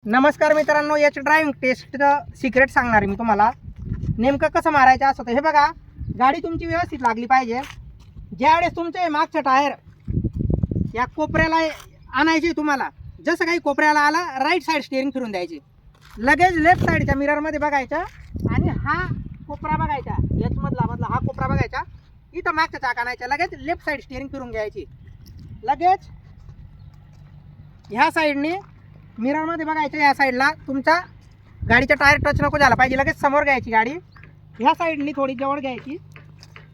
नमस्कार मित्रांनो, याच ड्रायव्हिंग टेस्टचं सिक्रेट सांगणार मी तुम्हाला. नेमकं कसं मारायचं असं. तर हे बघा, गाडी तुमची व्यवस्थित लागली पाहिजे. ज्यावेळेस तुमचे मागचं टायर या कोपऱ्याला आणायचे, तुम्हाला जसं काही कोपऱ्याला आला राईट साईड स्टिअरिंग फिरून द्यायची. लगेच लेफ्ट साईडच्या मिररमध्ये बघायचं आणि हा कोपरा बघायचा, याचमधला हा कोपरा बघायचा. इथं मागचं चाक आणायचं, लगेच लेफ्ट साईड स्टिअरिंग फिरून घ्यायची. लगेच ह्या साईडने मिररमध्ये बघायचं, या साईडला तुमचा गाडीचा टायर टच नको झाला पाहिजे. लगेच समोर घ्यायची गाडी, ह्या साईडनी थोडी जवळ घ्यायची.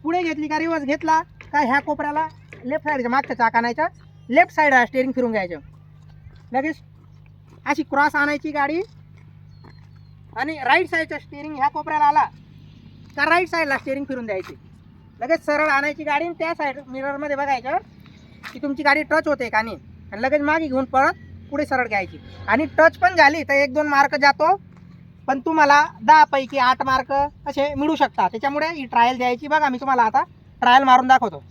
पुढे घेतली का रिवर्स घेतला का ह्या कोपऱ्याला लेफ्ट साईडच्या मागचं चाक आणायचं, लेफ्ट साईडला स्टिअरिंग फिरून घ्यायचं. लगेच अशी क्रॉस आणायची गाडी आणि राईट साईडचा स्टिअरिंग ह्या कोपऱ्याला आला का राईट साईडला स्टिअरिंग फिरून द्यायची. लगेच सरळ आणायची गाडी आणि त्या साईड मिररमध्ये बघायचं की तुमची गाडी टच होते का नाही, आणि लगेच मागे घेऊन परत पुढे सरळ घ्यायची. आणि टच पण झाली तर 1-2 मार्क जातो, पण तुम्हाला 10 पैकी 8 मार्क असे मिळू शकतात. त्याच्यामुळे ही ट्रायल द्यायची. बघा, मी तुम्हाला आता ट्रायल मारून दाखवतो.